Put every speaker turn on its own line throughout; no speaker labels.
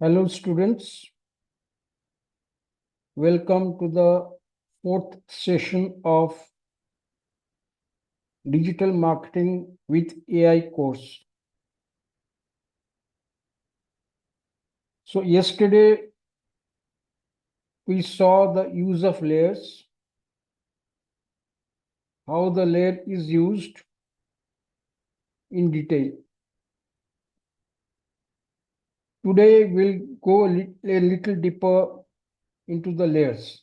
Hello students, welcome to the fourth session of Digital Marketing with AI course. So yesterday we saw the use of layers, how the layer is used in detail. Today we'll go a little deeper into the layers.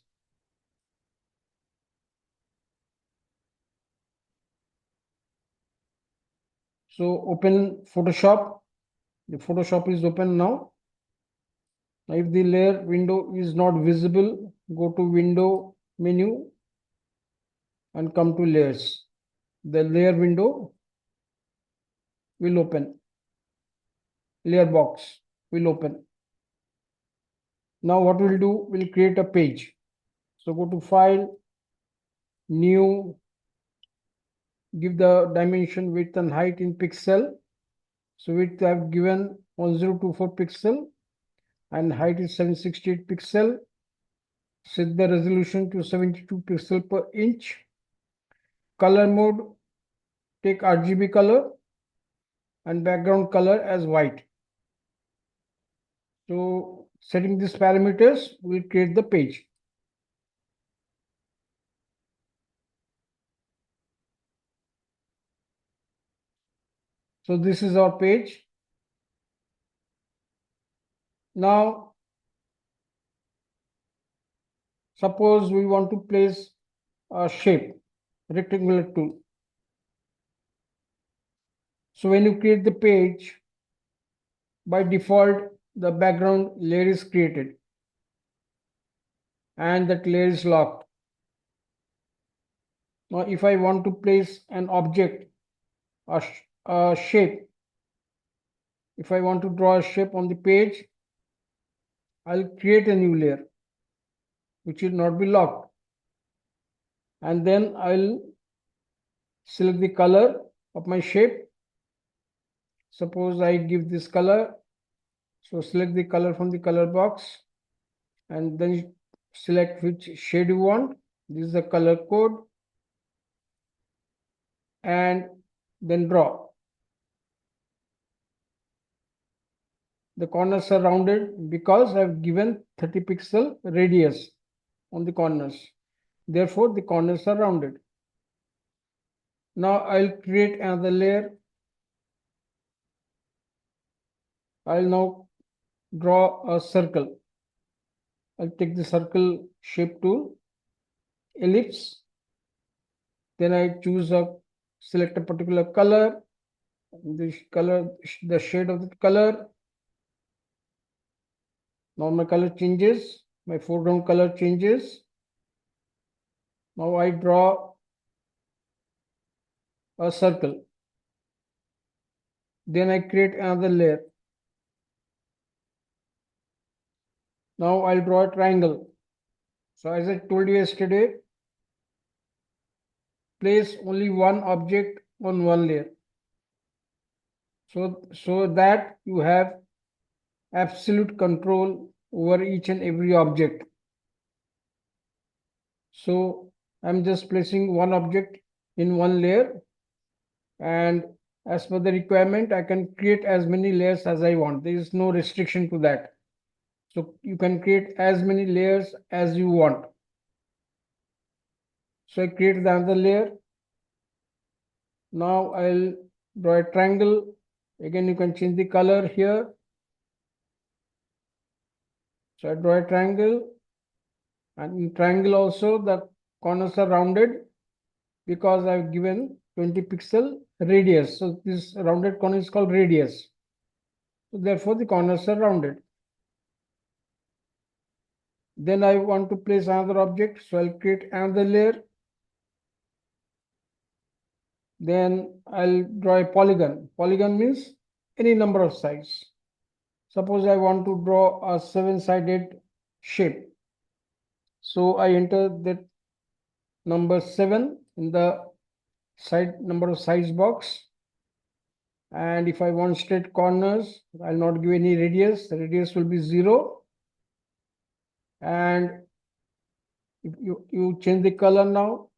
So open Photoshop. The Photoshop is open now. If the layer window is not visible, go to Window menu and come to Layers. The layer window will open. Layer box will open. Now what we'll do, we'll create a page. So go to File, New, give the dimension, width and height in pixel. So width I've given 1024 pixel and height is 768 pixel. Set the resolution to 72 pixel per inch. Color mode, take RGB color and background color as white. So setting these parameters, we'll create the page. So this is our page. Now, suppose we want to place a shape, rectangular tool. So when you create the page, by default, the background layer is created and that layer is locked. Now, if I want to place an object, a shape, if I want to draw a shape on the page, I'll create a new layer, which will not be locked. And then I'll select the color of my shape. Suppose I give this color. So select the color from the color box and then select which shade you want. This is the color code. And then draw. The corners are rounded because I've given 30 pixel radius on the corners. Therefore, the corners are rounded. Now I'll create another layer. I'll now draw a circle. I'll take the circle shape tool, ellipse. Then I choose select a particular color. The shade of the color. Now my color changes, my foreground color changes. Now I draw a circle. Then I create another layer. Now I'll draw a triangle. So as I told you yesterday, place only one object on one layer. So that you have absolute control over each and every object. So I'm just placing one object in one layer, and as per the requirement, I can create as many layers as I want. There is no restriction to that. So you can create as many layers as you want. So I create another layer. Now I'll draw a triangle. Again, you can change the color here. So I draw a triangle, and in triangle also the corners are rounded because I've given 20 pixel radius. So this rounded corner is called radius. So therefore the corners are rounded. Then I want to place another object. So I'll create another layer. Then I'll draw a polygon. Polygon means any number of sides. Suppose I want to draw a 7-sided shape. So I enter that number 7 in the side number of sides box And if I want straight corners, I'll not give any radius. The radius will be 0. And if you change the color now.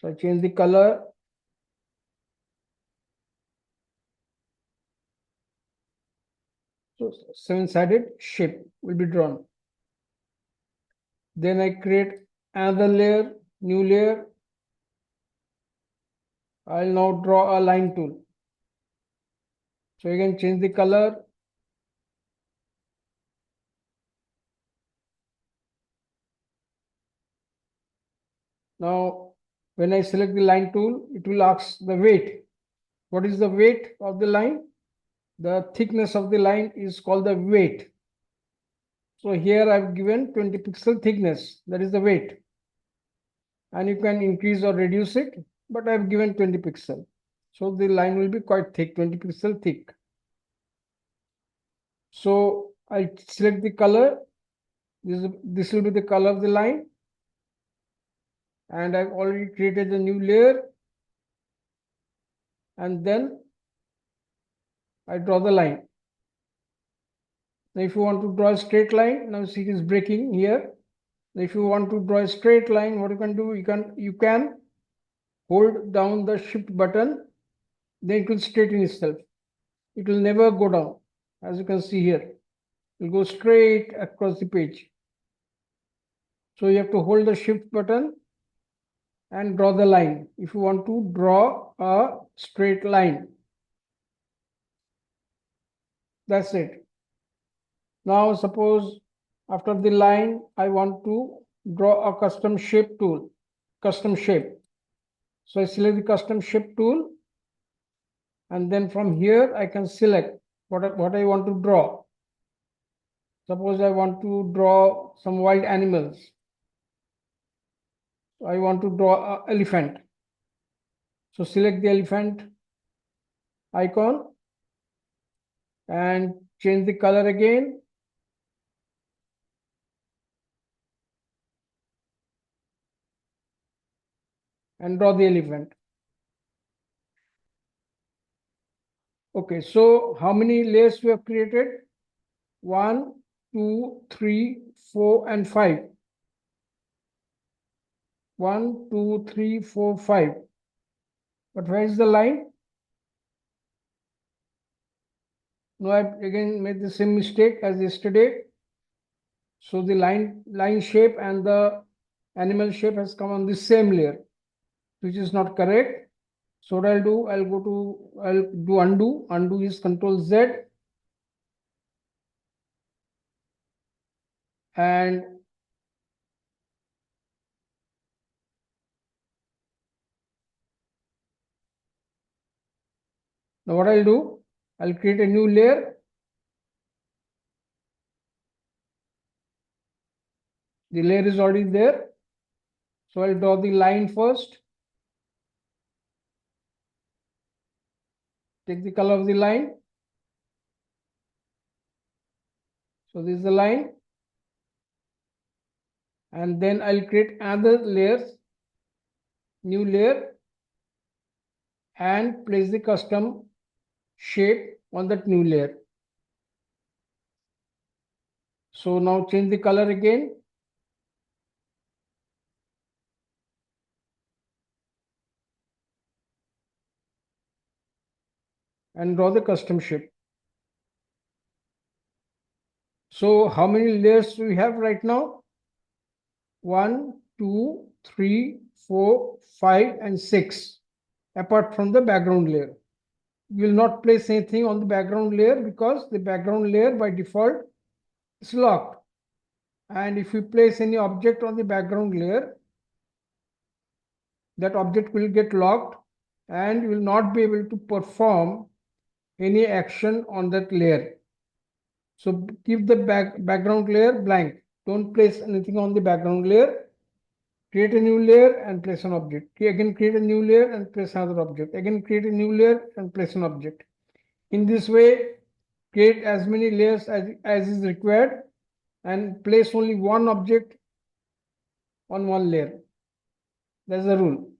So I change the color. So 7-sided shape will be drawn. Then I create another layer, new layer. I'll now draw a line tool. So you can change the color. Now, when I select the line tool, it will ask the weight. What is the weight of the line? The thickness of the line is called the weight. So here I've given 20 pixel thickness. That is the weight. And you can increase or reduce it, but I've given 20 pixel. So the line will be quite thick, 20 pixel thick. So I'll select the color. This will be the color of the line. And I've already created a new layer. And then I draw the line. Now, if you want to draw a straight line, now see it is breaking here. Now, if you want to draw a straight line, what you can do, you can hold down the shift button, then it will straighten itself. It will never go down, as you can see here. It will go straight across the page. So you have to hold the shift button and draw the line if you want to draw a straight line. That's it. Now suppose after the line, I want to draw a custom shape tool, custom shape. So I select the custom shape tool, and then from here I can select what I want to draw. Suppose I want to draw some wild animals. I want to draw an elephant. So select the elephant icon and change the color again. And draw the elephant. Okay, so how many layers we have created? 1, 2, 3, 4, and 5. 1, 2, 3, 4, 5. But where is the line? Now I've again made the same mistake as yesterday. So the line shape and the animal shape has come on the same layer, which is not correct. So what I'll do, I'll do undo. Undo is Control Z. And now what I'll do, I'll create a new layer. The layer is already there. So I'll draw the line first. Take the color of the line. So this is the line. And then I'll create another layers, new layer, and place the custom shape on that new layer. So now change the color again. And draw the custom shape. So how many layers do we have right now? 1, 2, 3, 4, 5, and 6, apart from the background layer. We will not place anything on the background layer because the background layer by default is locked. And if we place any object on the background layer, that object will get locked and will not be able to perform any action on that layer. So keep the background layer blank. Don't place anything on the background layer. Create a new layer and place an object. Again, create a new layer and place another object. Again, create a new layer and place an object. In this way, create as many layers as is required and place only one object on one layer. That's the rule.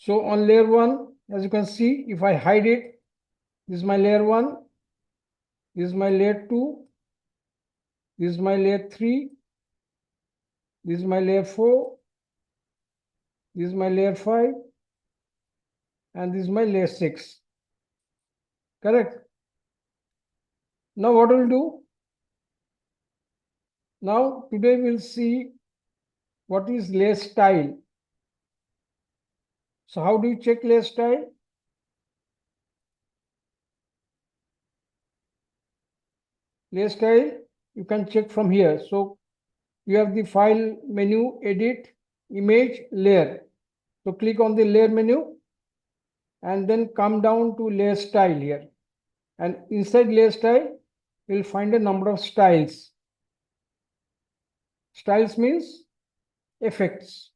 So on layer 1, as you can see, if I hide it, this is my layer 1, this is my layer 2, this is my layer 3, this is my layer 4, this is my layer 5, and this is my layer 6. Correct? Now what we'll do? Now today we'll see what is layer style. So how do you check layer style? Layer style, you can check from here. So you have the file menu, edit, image, layer. So click on the layer menu and then come down to layer style here. And inside layer style, you'll find a number of styles. Styles means effects.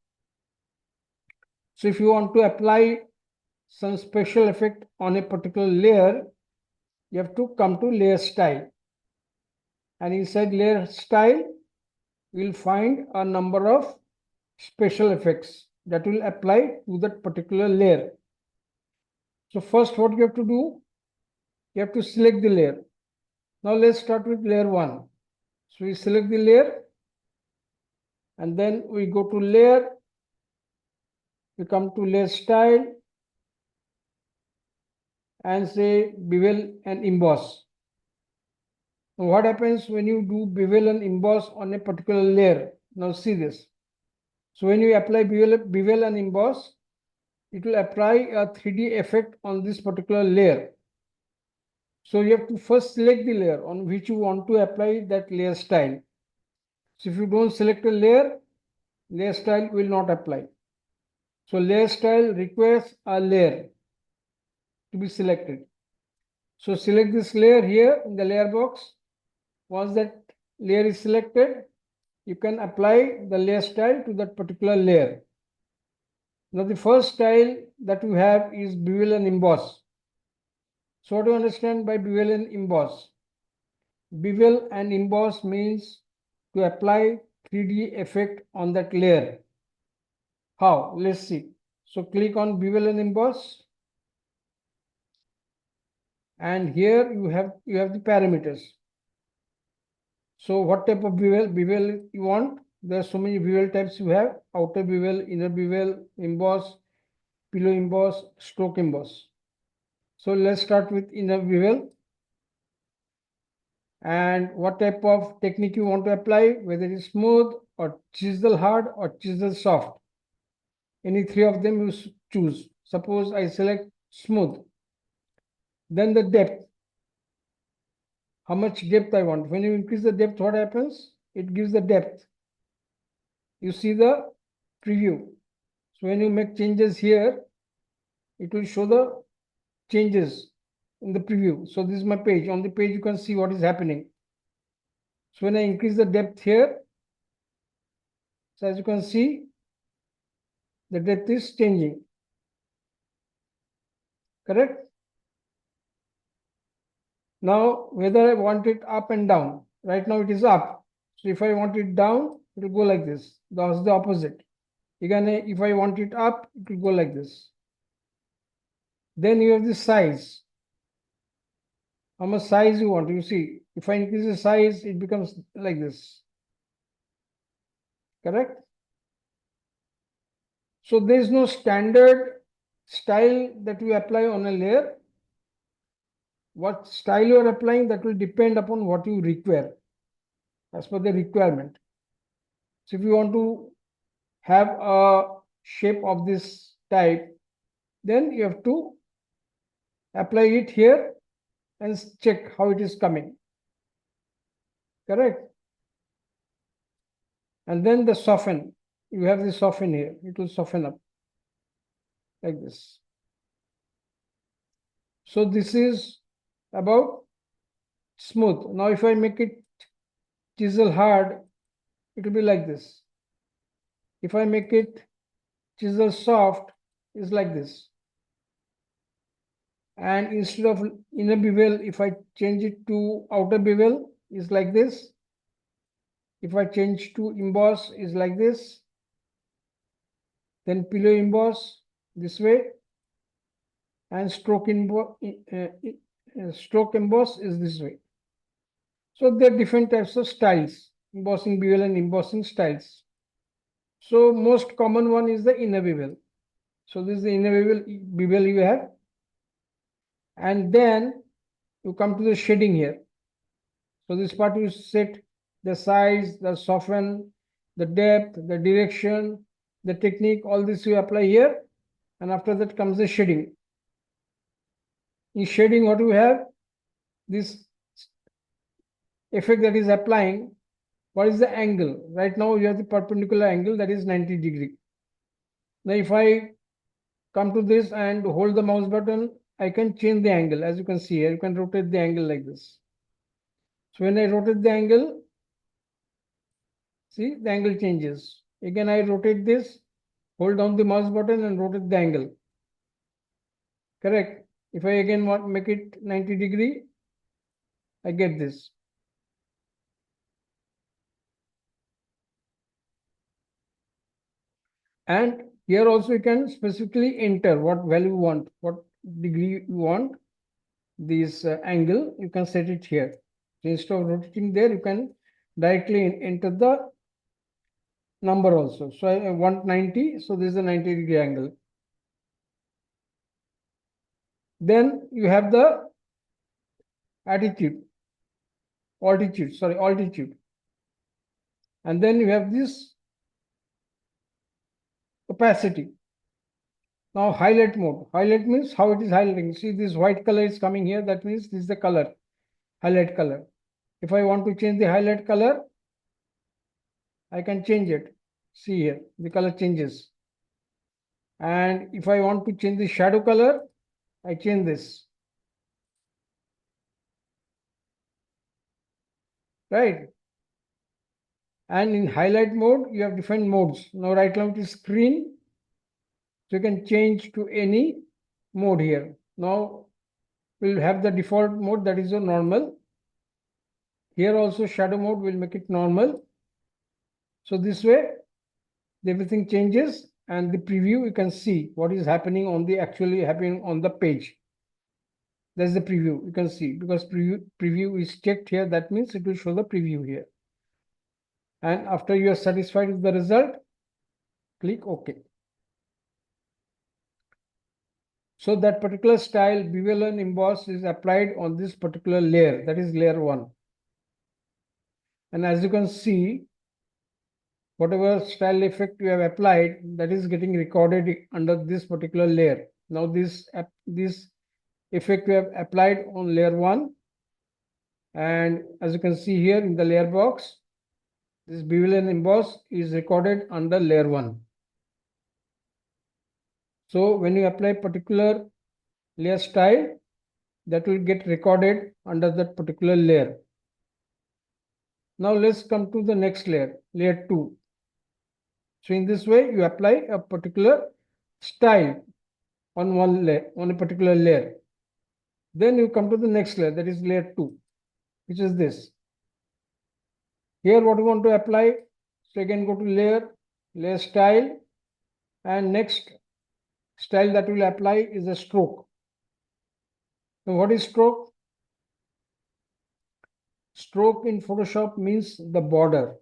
So if you want to apply some special effect on a particular layer, you have to come to layer style. And inside layer style, you'll find a number of special effects that will apply to that particular layer. So first what you have to do, you have to select the layer. Now let's start with layer 1. So we select the layer and then we go to layer, we come to layer style and say bevel and emboss. Now what happens when you do bevel and emboss on a particular layer? Now see this. So when you apply bevel and emboss, it will apply a 3D effect on this particular layer. So you have to first select the layer on which you want to apply that layer style. So if you don't select a layer, layer style will not apply. So layer style requires a layer to be selected. So select this layer here in the layer box. Once that layer is selected, you can apply the layer style to that particular layer. Now the first style that we have is bevel and emboss. So what do you understand by bevel and emboss? Bevel and emboss means to apply 3D effect on that layer. How? Let's see. So click on bevel and emboss. And here you have the parameters. So what type of bevel you want? There are so many bevel types you have: outer bevel, inner bevel, emboss, pillow emboss, stroke emboss. So let's start with inner bevel. And what type of technique you want to apply, whether it's smooth or chisel hard or chisel soft. Any three of them you choose. Suppose I select smooth. Then the depth. How much depth I want. When you increase the depth, what happens? It gives the depth. You see the preview. So when you make changes here, it will show the changes in the preview. So this is my page. On the page, you can see what is happening. So when I increase the depth here, so as you can see, the depth is changing. Correct? Now, whether I want it up and down, right now it is up. So if I want it down, it will go like this. That's the opposite. Again, if I want it up, it will go like this. Then you have the size. How much size you want? You see, if I increase the size, it becomes like this. Correct? So there is no standard style that we apply on a layer. What style you are applying, that will depend upon what you require as per the requirement. So if you want to have a shape of this type, then you have to apply it here and check how it is coming. Correct? And then the soften. You have the soften here. It will soften up like this. So this is about smooth. Now if I make it chisel hard, it will be like this. If I make it chisel soft, it's like this. And instead of inner bevel, if I change it to outer bevel, it's like this. If I change to emboss, it's like this. Then pillow emboss, this way, and stroke emboss is this way. So there are different types of styles, embossing bevel and embossing styles. So most common one is the inner bevel. So this is the inner bevel you have, and then you come to the shading here. So this part you set the size, the soften, the depth, the direction, the technique, all this you apply here, and after that comes the shading. In shading, what you have, this effect that is applying. What is the angle? Right now you have the perpendicular angle, that is 90 degree. Now if I come to this and hold the mouse button, I can change the angle. As you can see here, you can rotate the angle like this. So when I rotate the angle, see the angle changes. Again I rotate this, hold down the mouse button and rotate the angle. Correct. If I again want to make it 90 degree, I get this. And here also you can specifically enter what value you want, what degree you want this angle, you can set it here. So instead of rotating there, you can directly enter the number also. So I want 90, so this is a 90 degree angle. Then you have the altitude. And then you have this opacity. Now highlight mode. Highlight means how it is highlighting. See this white color is coming here. That means this is the color, highlight color. If I want to change the highlight color, I can change it. See here, the color changes. And if I want to change the shadow color, I change this. Right? And in highlight mode, you have different modes. Now right now it is screen. So you can change to any mode here. Now we'll have the default mode, that is a normal. Here also shadow mode will make it normal. So this way everything changes, and the preview you can see what is happening on the actually happening on the page. That's the preview you can see, because preview is checked here. That means it will show the preview here. And after you are satisfied with the result, click OK. So that particular style, bevel and emboss, is applied on this particular layer, that is layer 1. And as you can see, whatever style effect you have applied, that is getting recorded under this particular layer. Now this effect we have applied on layer 1, and as you can see here in the layer box, this bevel and emboss is recorded under layer 1. So when you apply particular layer style, that will get recorded under that particular layer. Now let's come to the next layer, layer 2. So in this way, you apply a particular style on one layer, on a particular layer. Then you come to the next layer, that is layer 2, which is this. Here what you want to apply, so again go to layer style, and next style that will apply is a stroke. Now what is stroke? Stroke in Photoshop means the border.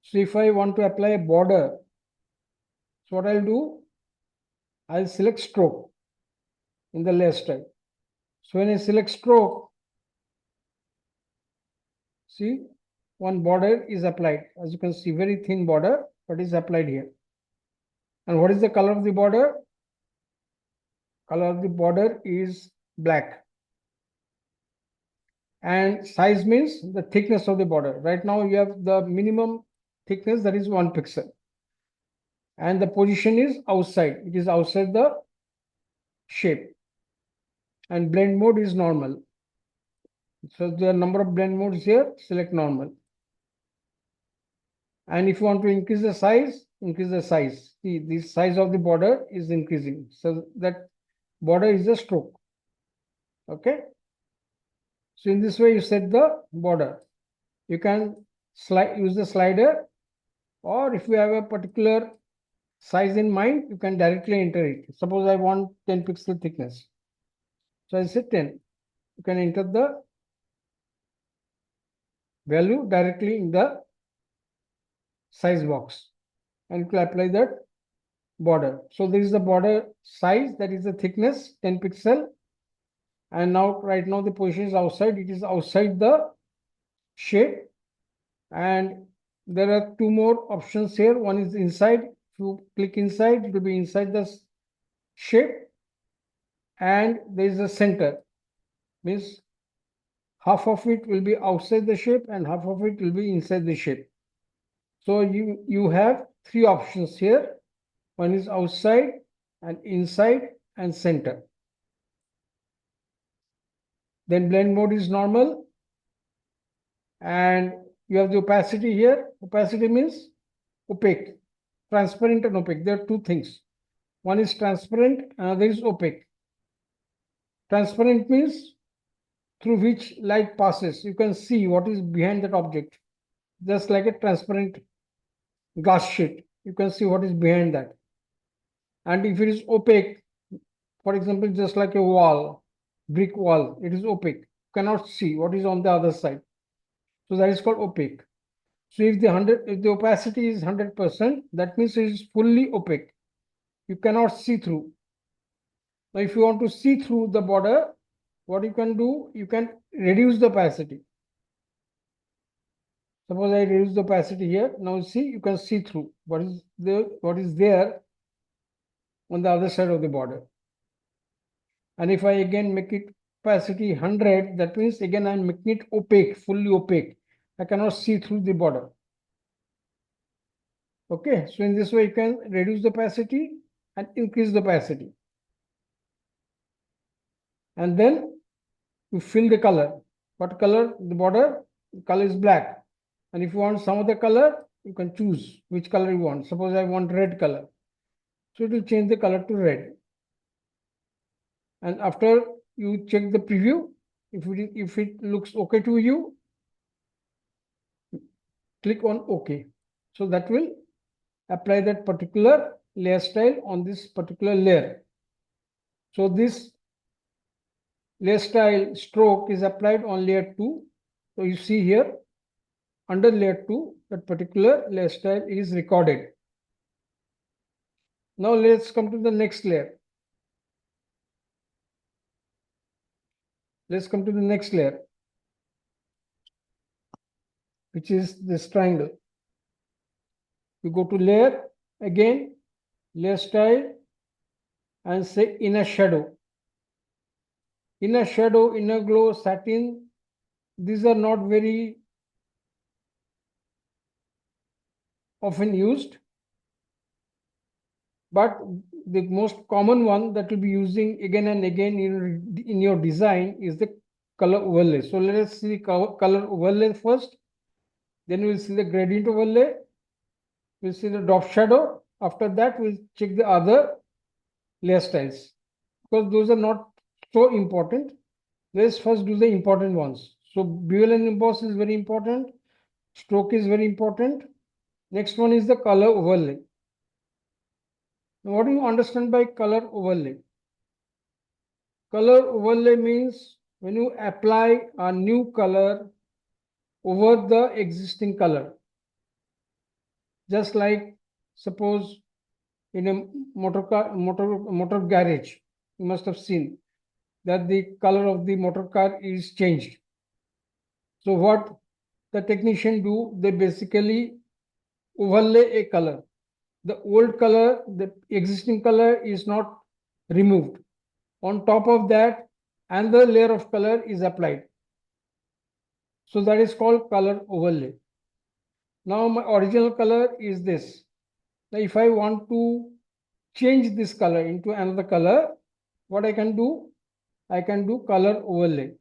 So if I want to apply a border, so what I'll do, I'll select stroke in the layer style. So when I select stroke, see one border is applied. As you can see, very thin border, but is applied here. And what is the color of the border? Color of the border is black. And size means the thickness of the border. Right now you have the minimum thickness, that is 1 pixel. And the position is outside. It is outside the shape. And blend mode is normal. So the number of blend modes here, select normal. And if you want to increase the size, increase the size. See, the size of the border is increasing. So that border is a stroke. Okay. So in this way, you set the border. You can use the slider, or if you have a particular size in mind, you can directly enter it. Suppose I want 10 pixel thickness. So I say 10. You can enter the value directly in the size box and it will apply that border. So this is the border size, that is the thickness, 10 pixel. And now right now the position is outside, it is outside the shape. And there are two more options here. One is inside. If you click inside, it will be inside the shape. And there is a center, means half of it will be outside the shape and half of it will be inside the shape. So you have three options here. One is outside and inside and center. Then blend mode is normal. And you have the opacity here. Opacity means opaque, transparent and opaque. There are two things. One is transparent, another is opaque. Transparent means through which light passes. You can see what is behind that object. Just like a transparent glass sheet. You can see what is behind that. And if it is opaque, for example, just like a wall, brick wall, it is opaque. You cannot see what is on the other side. So that is called opaque. So if the opacity is 100%, that means it is fully opaque. You cannot see through. Now, if you want to see through the border, what you can do, you can reduce the opacity. Suppose I reduce the opacity here. Now see, you can see through what is there on the other side of the border. And if I again make it opacity 100, that means again I'm making it opaque, fully opaque. I cannot see through the border. Okay, so in this way you can reduce the opacity and increase the opacity. And then you fill the color. What color? The border color is black. And if you want some other color, you can choose which color you want. Suppose I want red color. So it will change the color to red. And after you check the preview, if it looks okay to you, click on OK. So that will apply that particular layer style on this particular layer. So this layer style stroke is applied on layer 2. So you see here under layer 2, that particular layer style is recorded. Now let's come to the next layer. Let's come to the next layer, which is this triangle. You go to layer, again, layer style, and say inner shadow. Inner shadow, inner glow, satin, these are not very often used. But the most common one that will be using again and again in your design is the color overlay. So let us see the color overlay first. Then we'll see the gradient overlay. We'll see the drop shadow. After that, we'll check the other layer styles, because those are not so important. Let's first do the important ones. So bevel and emboss is very important. Stroke is very important. Next one is the color overlay. Now, what do you understand by color overlay? Color overlay means when you apply a new color over the existing color. Just like suppose in a motor garage, you must have seen that the color of the motor car is changed. So what the technician do, they basically overlay a color. The old color, the existing color is not removed. On top of that, another layer of color is applied. So that is called color overlay. Now my original color is this. Now if I want to change this color into another color, what I can do? I can do color overlay.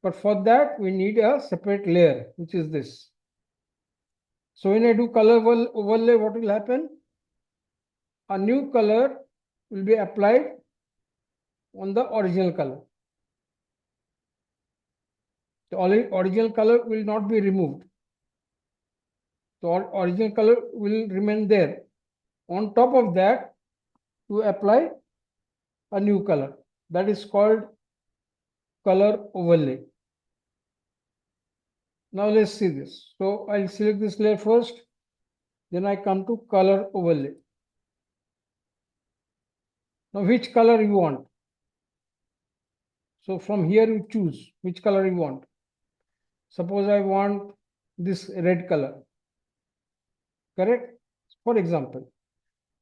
But for that, we need a separate layer, which is this. So when I do color overlay, what will happen? A new color will be applied on the original color. The original color will not be removed. The original color will remain there. on top of that, you apply a new color. That is called color overlay. Now let's see this. So I'll select this layer first. Then I come to color overlay. Now which color you want? So from here you choose which color you want. Suppose I want this red color. Correct? For example.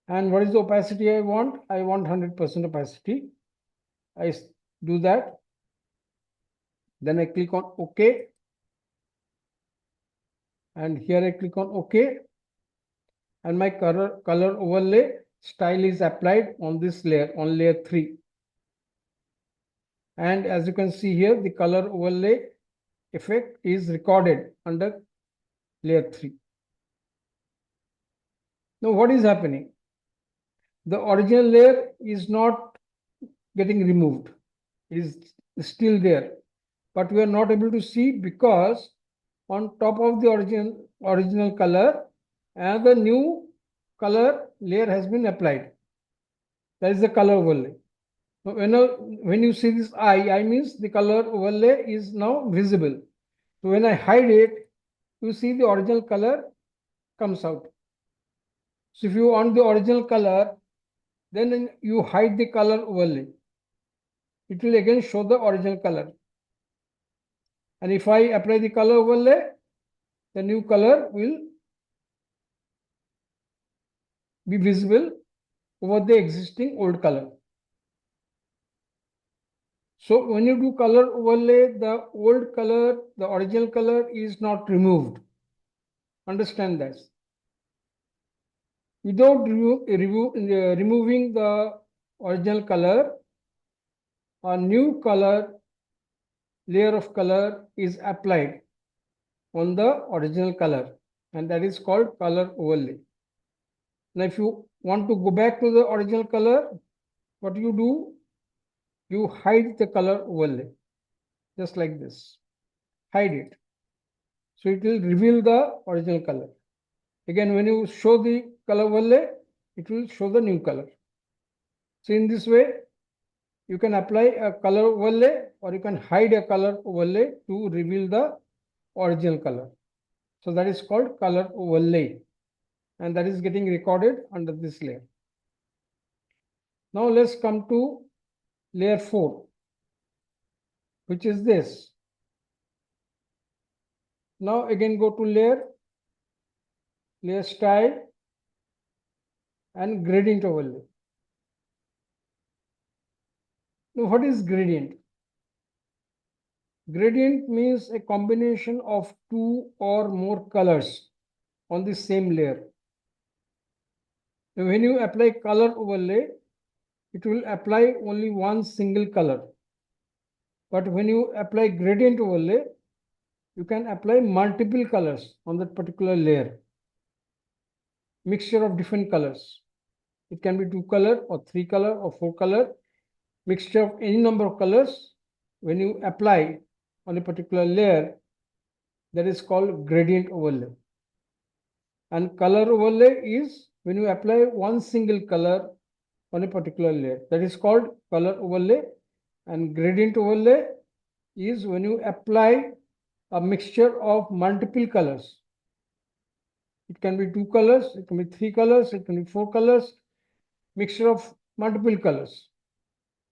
And what is the opacity I want? I want 100% opacity. I do that. Then I click on OK. And here I click on OK. And my color overlay style is applied on this layer, on layer 3. And as you can see here, the color overlay effect is recorded under layer 3. Now what is happening? The original layer is not getting removed. It is still there. But we are not able to see because on top of the original color, another new color layer has been applied. That is the color overlay. So when you see this I means the color overlay is now visible. So when I hide it, you see the original color comes out. So if you want the original color, then you hide the color overlay. It will again show the original color. And if I apply the color overlay, the new color will be visible over the existing old color. So when you do color overlay, the old color, the original color is not removed. Understand that. Without removing the original color, a new color, layer of color is applied on the original color, and that is called color overlay. Now, if you want to go back to the original color, what you do? You hide the color overlay, just like this. Hide it. So it will reveal the original color. Again, when you show the color overlay, it will show the new color. So in this way, you can apply a color overlay or you can hide a color overlay to reveal the original color. So that is called color overlay, and that is getting recorded under this layer. Now let's come to layer 4, which is this. Now again go to layer style and gradient overlay. Now what is gradient? Gradient means a combination of 2 or more colors on the same layer. Now when you apply color overlay, it will apply only one single color. But when you apply gradient overlay, you can apply multiple colors on that particular layer. Mixture of different colors. It can be 2 color or 3 color or 4 color. Mixture of any number of colors. When you apply on a particular layer, that is called gradient overlay. And color overlay is when you apply one single color on a particular layer. That is called color overlay. And gradient overlay is when you apply a mixture of multiple colors. It can be 2 colors, it can be 3 colors, it can be 4 colors, mixture of multiple colors.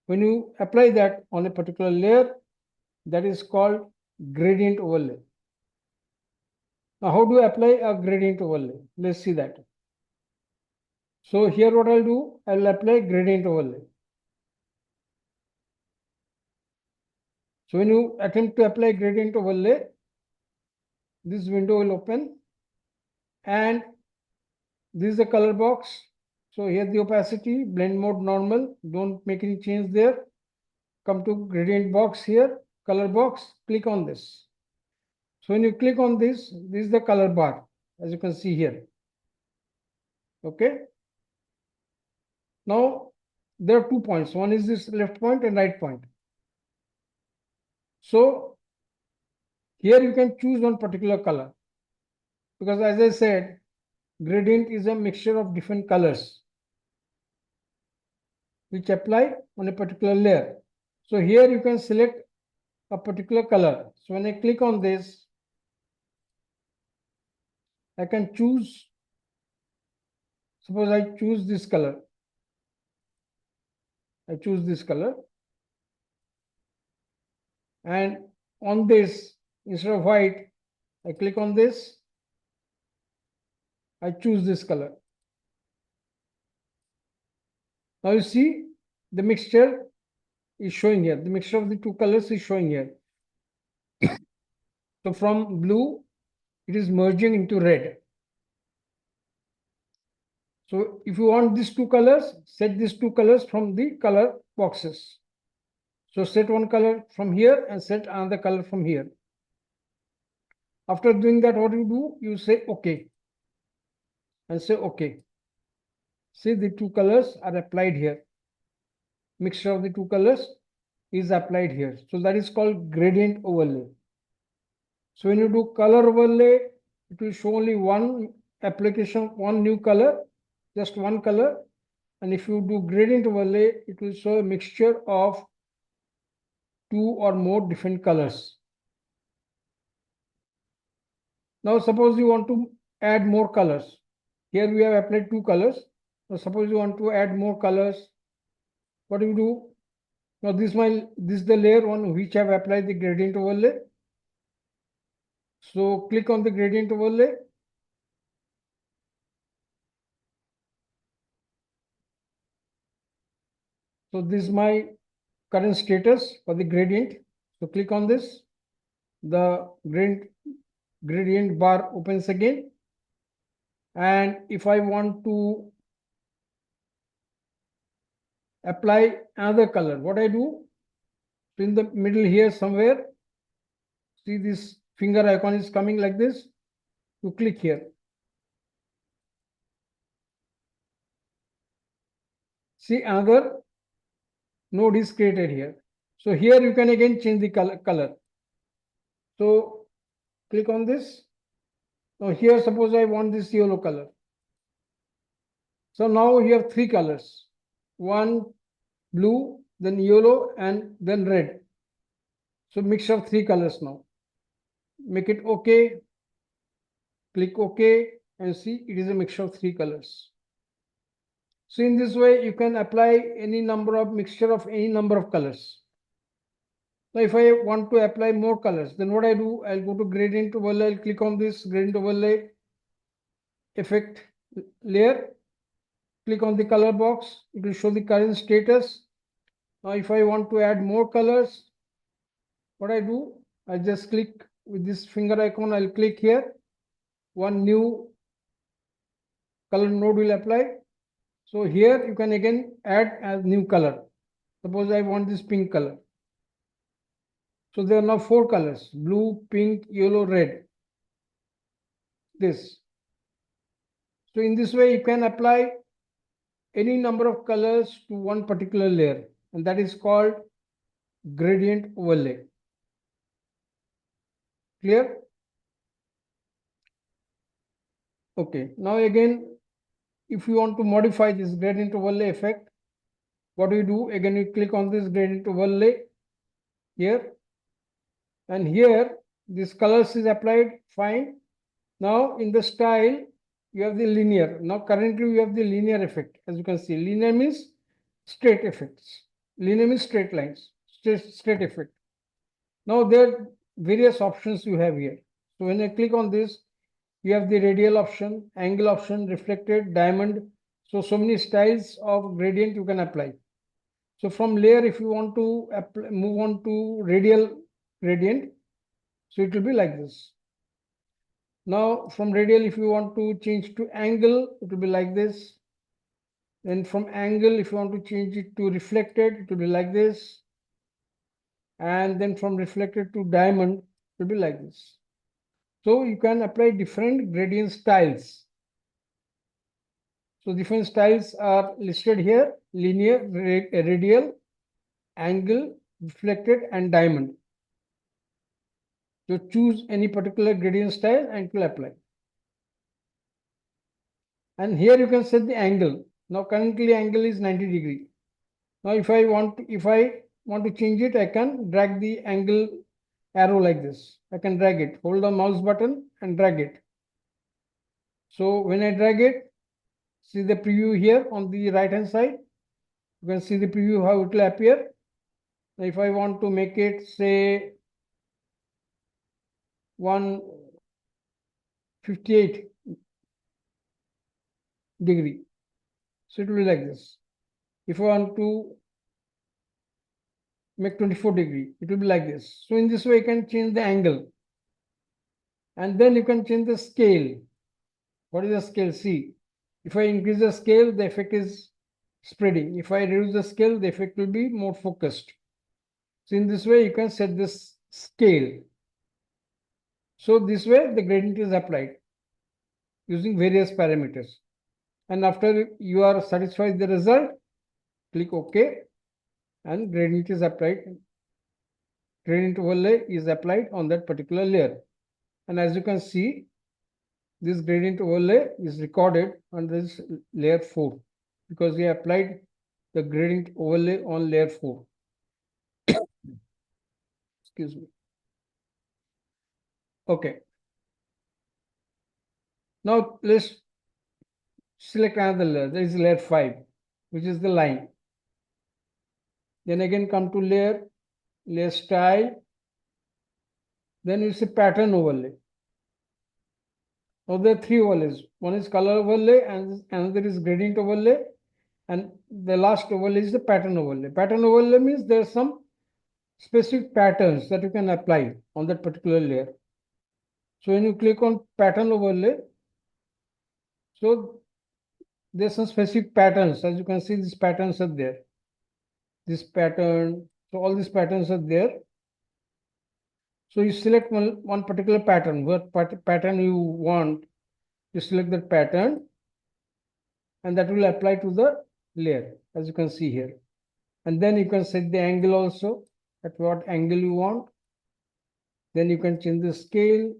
When you apply that on a particular layer, that is called gradient overlay. Now, how do I apply a gradient overlay? Let's see that. So here what I'll do, I'll apply gradient overlay. So when you attempt to apply gradient overlay, this window will open and this is the color box. So here the opacity, blend mode normal, don't make any change there. Come to gradient box here, color box, click on this. So when you click on this is the color bar, as you can see here. Okay. Now there are 2 points. One is this left point and right point. So here you can choose one particular color, because as I said, Gradient is a mixture of different colors which apply on a particular layer. So here you can select a particular color. So when I click on this, I can choose, suppose I choose this color. I choose this color. And on this, instead of white, I click on this. I choose this color. Now you see the mixture is showing here. The mixture of the two colors is showing here. So from blue, it is merging into red. So if you want these two colors, set these two colors from the color boxes. So set one color from here and set another color from here. After doing that, what you do? You say OK and say OK. See, the two colors are applied here. Mixture of the two colors is applied here. So that is called gradient overlay. So when you do color overlay, it will show only one application, one new color, just one color. And if you do gradient overlay, it will show a mixture of two or more different colors. Now suppose you want to add more colors. Here we have applied two colors. Now suppose you want to add more colors. What do you do? Now this is the layer on which I have applied the gradient overlay. So click on the gradient overlay. So this is my current status for the gradient. So click on this. The gradient bar opens again. And if I want to apply another color, what I do? So in the middle here somewhere, see this finger icon is coming like this. You click here. See, another node is created here. So here you can again change the color. So click on this. Now here suppose I want this yellow color. So now you have three colors. One blue, then yellow, and then red. So mix of three colors now. Make it OK. Click OK and see it is a mixture of three colors. So in this way, you can apply any number of mixture of any number of colors. Now, if I want to apply more colors, then what I do, I'll go to gradient overlay, I'll click on this gradient overlay effect layer, click on the color box, it will show the current status. Now, if I want to add more colors, what I do, I just click with this finger icon, I'll click here, one new color node will apply. So here you can again add a new color. Suppose I want this pink color. So there are now four colors: blue, pink, yellow, red. This. So in this way, you can apply any number of colors to one particular layer, and that is called gradient overlay. Clear? Okay. Now again, if you want to modify this gradient overlay effect, what do you do? Again, you click on this gradient overlay here, and here this colors is applied. Fine. Now in the style, you have the linear. Now currently we have the linear effect. As you can see, linear means straight effects. Linear means straight lines, straight effect. Now there are various options you have here. So when I click on this, you have the radial option, angle option, reflected, diamond. So many styles of gradient you can apply. So from layer, if you want to move on to radial gradient, so it will be like this. Now from radial, if you want to change to angle, it will be like this. Then from angle, if you want to change it to reflected, it will be like this. And then from reflected to diamond, it will be like this. So you can apply different gradient styles. So different styles are listed here: linear, radial, angle, reflected, and diamond. So choose any particular gradient style and it will apply. And here you can set the angle. Now currently angle is 90 degree. Now if I want to change it, I can drag the angle arrow like this. I can drag it, hold the mouse button and drag it. So when I drag it, see the preview here on the right hand side. You can see the preview how it will appear. If I want to make it say 158 degree, so it will be like this. If I want to make 24 degree, it will be like this. So in this way, you can change the angle. And then you can change the scale. What is the scale? See, if I increase the scale, the effect is spreading. If I reduce the scale, the effect will be more focused. So in this way, you can set this scale. So this way, the gradient is applied using various parameters. And after you are satisfied with the result, click OK, and gradient is applied. Gradient overlay is applied on that particular layer. And as you can see, this gradient overlay is recorded on this layer 4 because we applied the gradient overlay on layer 4. Excuse me. Okay. Now let's select another layer. There is layer 5, which is the line. Then again come to layer style. Then you see pattern overlay. Now there are 3 overlays. One is color overlay and another is gradient overlay. And the last overlay is the pattern overlay. Pattern overlay means there are some specific patterns that you can apply on that particular layer. So when you click on pattern overlay, so there's some specific patterns. As you can see, these patterns are there. This pattern, so all these patterns are there. So you select one particular pattern, what pattern you want, you select that pattern, and that will apply to the layer, as you can see here. And then you can set the angle also, at what angle you want. Then you can change the scale,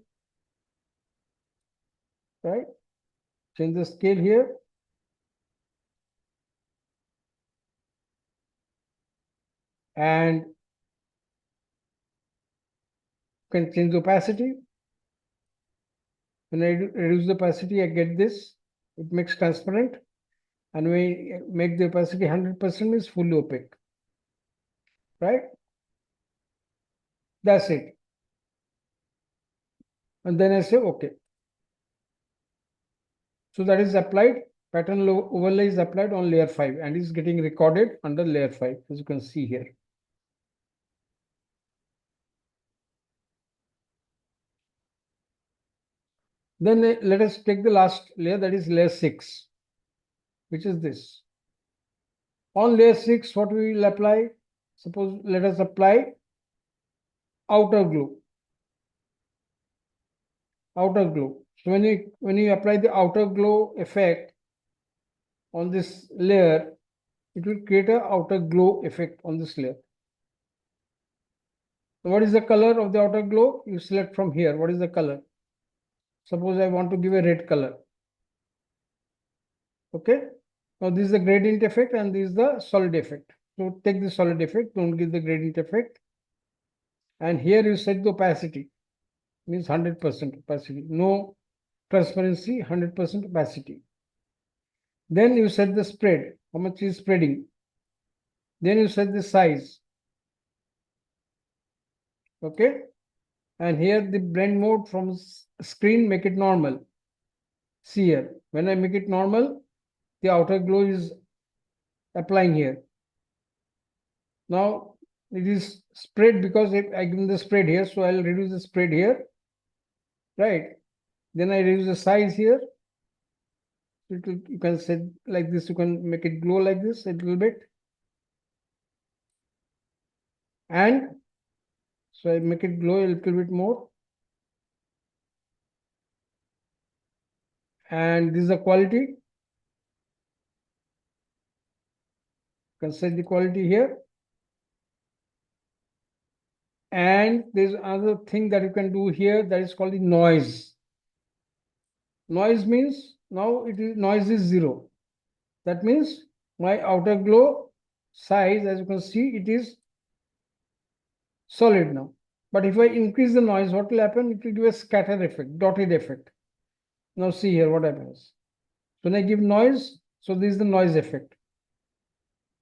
right? Change the scale here. And you can change the opacity. When I reduce the opacity, I get this. It makes transparent. And when we make the opacity 100% is fully opaque, right? That's it. And then I say, okay. So that is applied. Pattern overlay is applied on layer 5 and is getting recorded under layer 5, as you can see here. Then let us take the last layer, that is layer 6, which is this. On layer 6, what we will apply? Suppose let us apply outer glow. Outer glow. So when you apply the outer glow effect on this layer, it will create an outer glow effect on this layer. So what is the color of the outer glow? You select from here. What is the color? Suppose I want to give a red color. Okay. Now this is the gradient effect and this is the solid effect. So take the solid effect, don't give the gradient effect. And here you set the opacity, means 100% opacity. No transparency, 100% opacity. Then you set the spread, how much is spreading. Then you set the size. Okay. And here the blend mode from screen, make it normal. See here, when I make it normal, the outer glow is applying here. Now it is spread because I give the spread here, so I'll reduce the spread here, right? Then I reduce the size here. You can set like this, you can make it glow like this a little bit. And so I make it glow a little bit more. And this is the quality. You can set the quality here. And there's another thing that you can do here that is called the noise. Noise means now noise is 0. That means my outer glow size, as you can see, it is solid now. But if I increase the noise, what will happen? It will give a scatter effect, dotted effect. Now see here what happens. When I give noise, so this is the noise effect.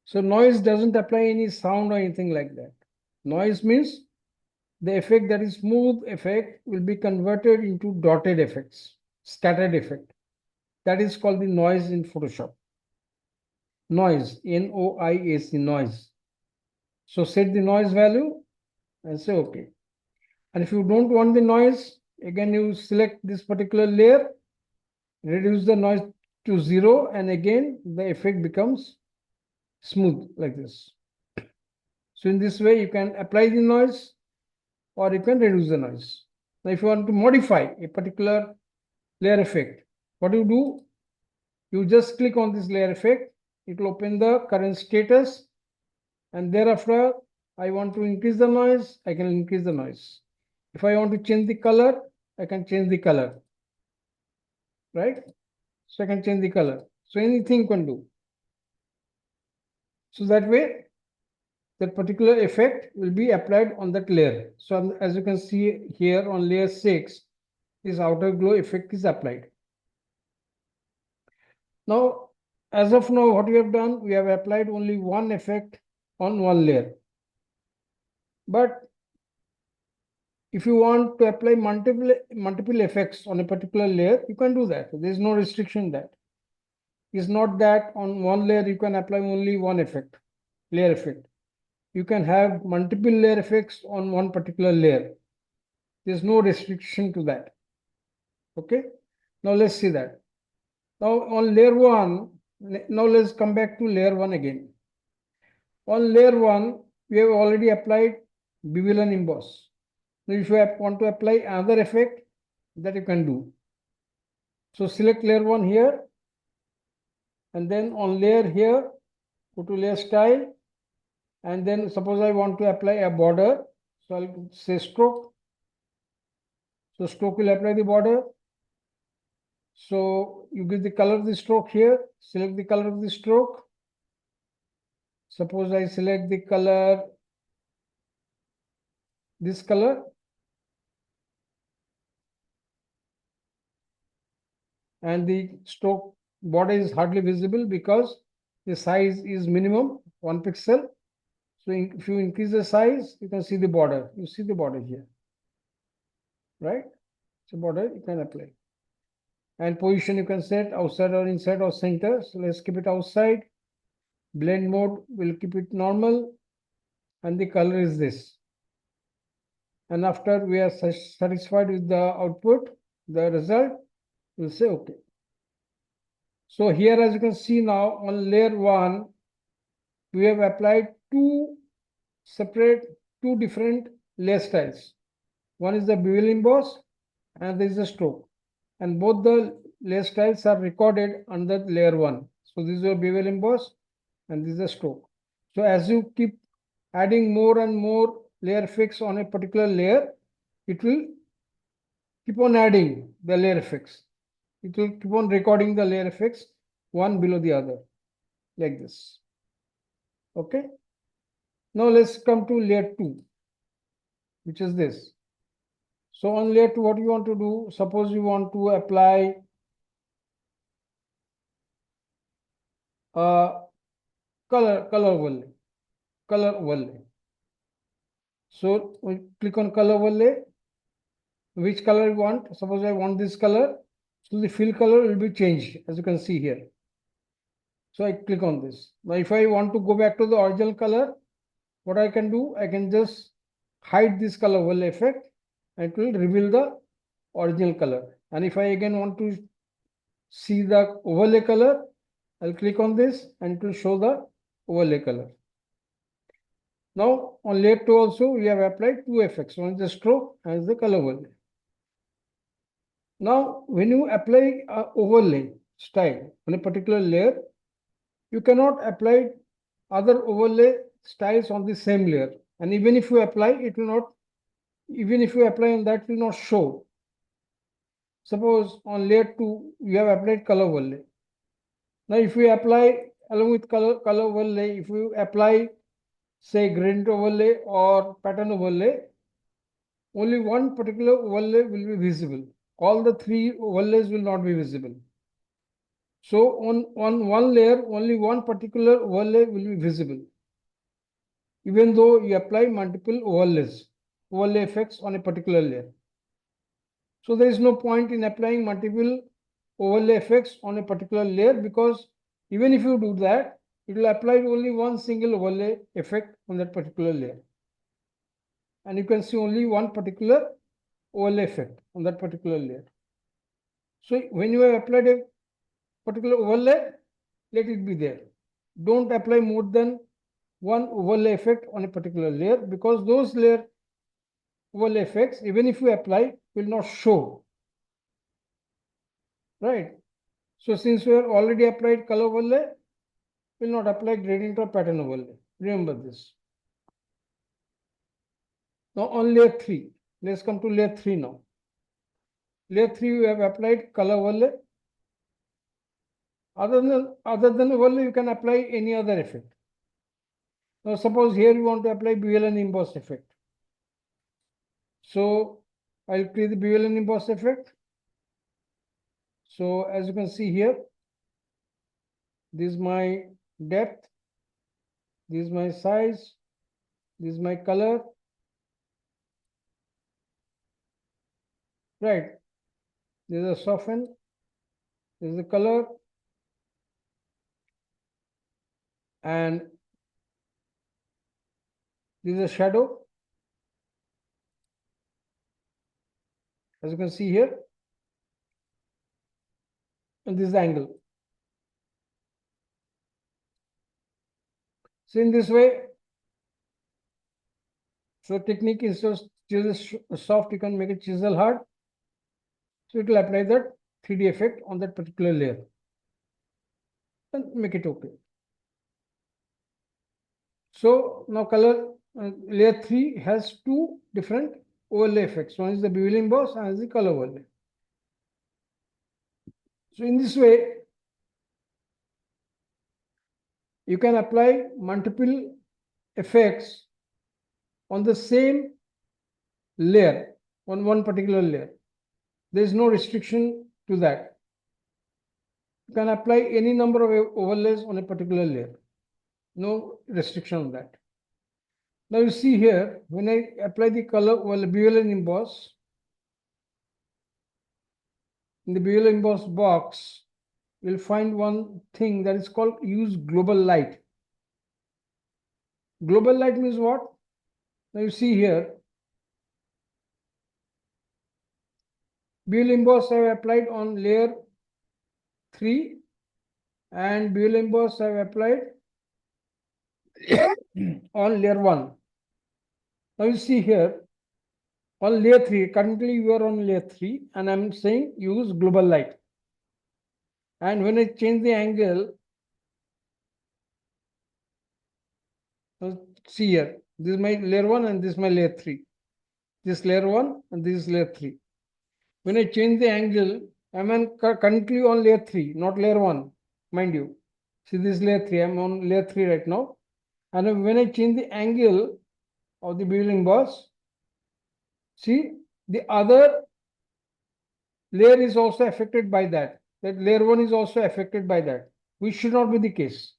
So noise doesn't apply any sound or anything like that. Noise means the effect that is smooth effect will be converted into dotted effects, scattered effect. That is called the noise in Photoshop. Noise, N-O-I-S-E, noise. So set the noise value and say okay. And if you don't want the noise, again you select this particular layer, reduce the noise to 0, and again the effect becomes smooth like this. So in this way you can apply the noise or you can reduce the noise. Now if you want to modify a particular layer effect, what do? You just click on this layer effect, it will open the current status, and thereafter I want to increase the noise, I can increase the noise. If I want to change the color, I can change the color, right? So I can change the color. So anything you can do. So that way, that particular effect will be applied on that layer. So as you can see here on layer 6, this outer glow effect is applied. Now, as of now, what we have done, we have applied only one effect on one layer. But if you want to apply multiple effects on a particular layer, you can do that. There is no restriction that. It's not that on one layer you can apply only one effect, layer effect. You can have multiple layer effects on one particular layer. There's no restriction to that. Okay. Now let's see that. Now on layer 1, now let's come back to layer 1 again. On layer 1, we have already applied bevel and emboss. Now if you want to apply another effect, that you can do. So select layer 1 here, and then on layer here, go to layer style, and then suppose I want to apply a border, so I'll say stroke. So stroke will apply the border. So you give the color of the stroke here, select the color of the stroke. Suppose I select the color, this color. And the stroke border is hardly visible because the size is minimum 1 pixel. So if you increase the size, you can see the border. You see the border here, right? So border you can apply. And position you can set outside or inside or center. So let's keep it outside. Blend mode, we'll keep it normal. And the color is this. And after we are satisfied with the output, the result, we'll say okay. So here, as you can see now, on layer 1, we have applied two different layer styles. One is the bevel emboss and there is a stroke. And both the layer styles are recorded under layer 1. So this is your bevel emboss and this is a stroke. So as you keep adding more and more layer effects on a particular layer, it will keep on adding the layer effects. It will keep on recording the layer effects one below the other, like this. Okay. Now let's come to layer 2, which is this. So on layer 2, what you want to do? Suppose you want to apply color overlay. So we click on color overlay. Which color you want? Suppose I want this color. So the fill color will be changed, as you can see here. So I click on this. Now if I want to go back to the original color, what I can do? I can just hide this color overlay effect and it will reveal the original color. And if I again want to see the overlay color, I'll click on this and it will show the overlay color. Now on layer 2 also we have applied two effects. One is the stroke and the color overlay. Now when you apply an overlay style on a particular layer, you cannot apply other overlay styles on the same layer. And even if you apply, it will not, even if you apply on that, it will not show. Suppose on layer 2, you have applied color overlay. Now, if you apply along with color overlay, if you apply, say, gradient overlay or pattern overlay, only one particular overlay will be visible. All the three overlays will not be visible. So on one layer, only one particular overlay will be visible, even though you apply multiple overlay effects on a particular layer. So there is no point in applying multiple overlay effects on a particular layer, because even if you do that, it will apply only one single overlay effect on that particular layer. And you can see only one particular overlay effect on that particular layer. So when you have applied a particular overlay, let it be there. Don't apply more than one overlay effect on a particular layer, because those layer overlay effects, even if you apply, will not show. Right? So since we have already applied color overlay, will not apply gradient or pattern overlay. Remember this. Now on layer 3, let's come to layer 3 now. Layer 3, we have applied color overlay. Other than overlay, you can apply any other effect. Now suppose here you want to apply bevel and emboss effect. So I'll create the bevel and emboss effect. So as you can see here, this is my depth, this is my size, this is my color. Right. This is a soften, this is the color, and this is a shadow. As you can see here, and this is the angle. So in this way, so technique is just chisel soft, you can make it chisel hard. So it will apply that 3D effect on that particular layer and make it okay. So now color layer 3 has two different overlay effects. One is the bevel emboss and is the color overlay. So in this way, you can apply multiple effects on the same layer, on one particular layer. There is no restriction to that. You can apply any number of overlays on a particular layer. No restriction on that. Now you see here, when I apply the color bevel and emboss, in the bevel emboss box, you'll find one thing that is called use global light. Global light means what? Now you see here, bevel emboss I have applied on layer 3 and bevel emboss I have applied on layer 1. Now you see here, on layer 3, currently you are on layer 3 and I'm saying use global light. And when I change the angle, see here, this is my layer 1 and this is my layer 3. This layer 1 and this is layer 3. When I change the angle, I'm currently on layer 3, not layer 1, mind you. See, this is layer 3, I'm on layer 3 right now. And when I change the angle of the bevel emboss, see, the other layer is also affected by that. That layer 1 is also affected by that, which should not be the case,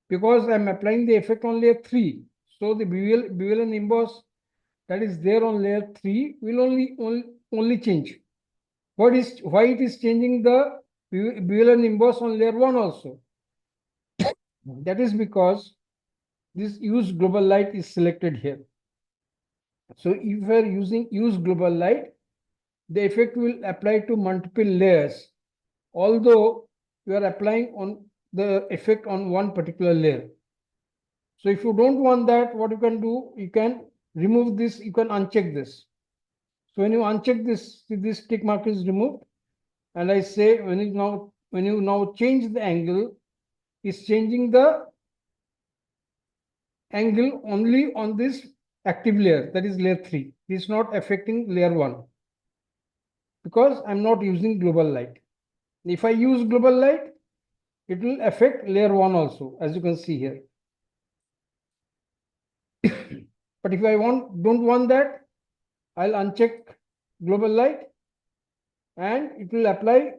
because I'm applying the effect on layer 3. So the bevel and emboss that is there on layer 3 will only change. Why it is changing the bevel and emboss on layer 1 also? That is because this use global light is selected here. So if you are using use global light, the effect will apply to multiple layers, although you are applying on the effect on one particular layer. So if you don't want that, what you can do, you can remove this, you can uncheck this. So when you uncheck this, this tick mark is removed, and I say when you now change the angle, is changing the angle only on this active layer, that is layer 3. It is not affecting layer 1. because I'm not using global light. If I use global light, it will affect layer 1 also, as you can see here. But if I don't want that, I'll uncheck global light, and it will apply,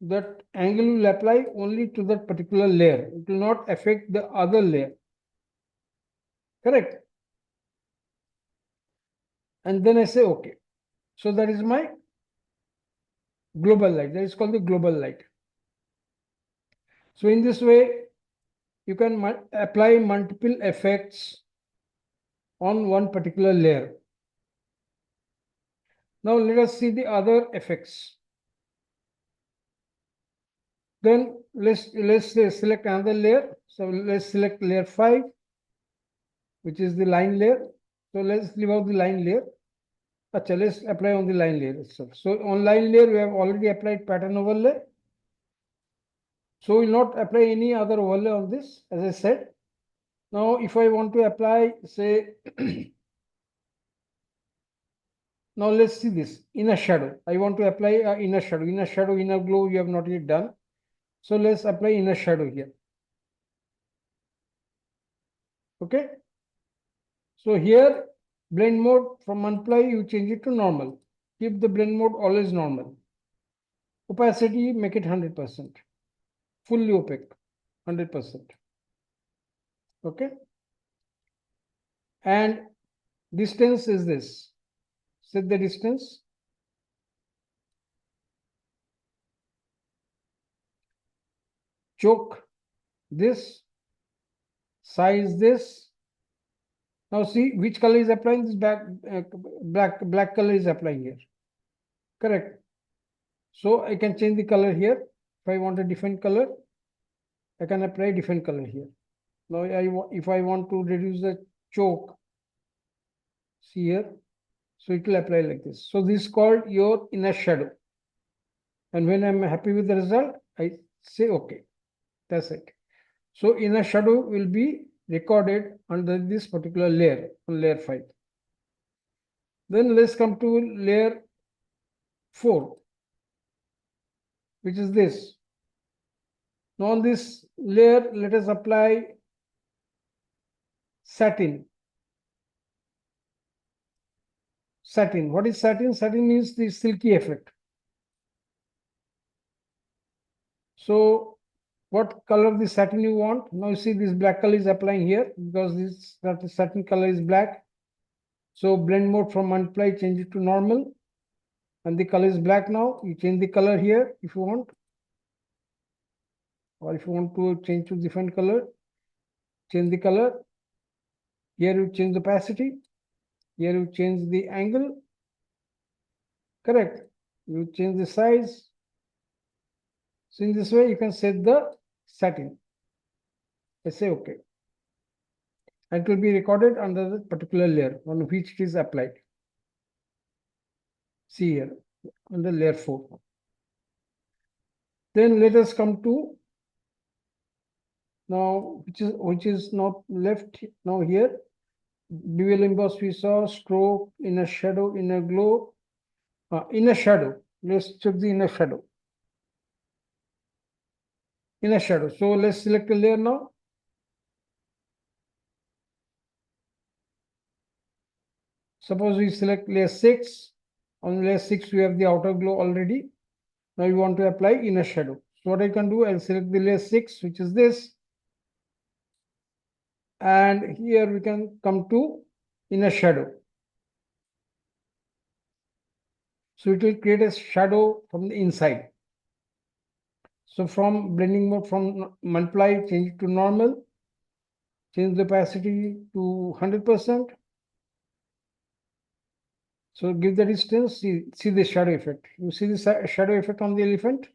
that angle will apply only to that particular layer. It will not affect the other layer. Correct? And then I say okay. So that is my global light. That is called the global light. So in this way, you can apply multiple effects on one particular layer. Now let us see the other effects. Then let's select another layer. So let's select layer 5, which is the line layer. So let's leave out the line layer. Achha, let's apply on the line layer itself. So on line layer, we have already applied pattern overlay. So we will not apply any other overlay on this, as I said. Now, if I want to apply, say, now let's see this inner shadow. I want to apply inner shadow. Inner shadow, inner glow, you have not yet done. So let's apply inner shadow here. Okay. So here, blend mode from multiply, you change it to normal. Keep the blend mode always normal. Opacity, make it 100%. Fully opaque, 100%. Okay. And distance is this. Set the distance. Choke this. Size this. Now see which color is applying. This black color is applying here. Correct. So I can change the color here. If I want a different color, I can apply different color here. Now if I want to reduce the choke, see here, so it will apply like this. So this is called your inner shadow. And when I'm happy with the result, I say okay. That's it. So inner shadow will be recorded under this particular layer, on layer 5. Then let's come to layer 4, which is this. Now on this layer, let us apply satin. Satin. What is satin? Satin means the silky effect. So what color of the satin you want? Now you see this black color is applying here because this satin color is black. So blend mode from multiply, change it to normal. And the color is black now. You change the color here if you want. Or if you want to change to different color, change the color. Here you change the opacity. Here you change the angle. Correct. You change the size. So in this way, you can set the satin. I say okay. And it will be recorded under the particular layer on which it is applied. See here, under layer 4. Then let us come to now, which is not left now here. Bevel emboss we saw, stroke, inner shadow, inner glow, inner shadow. Let's check the inner shadow. Inner shadow. So let's select a layer now. Suppose we select layer 6. On layer 6, we have the outer glow already. Now we want to apply inner shadow. So what I can do, I'll select the layer 6, which is this. And here we can come to inner shadow. So it will create a shadow from the inside. So from blending mode, from multiply, change it to normal. Change the opacity to 100%. So give the distance, see the shadow effect. You see the shadow effect on the elephant?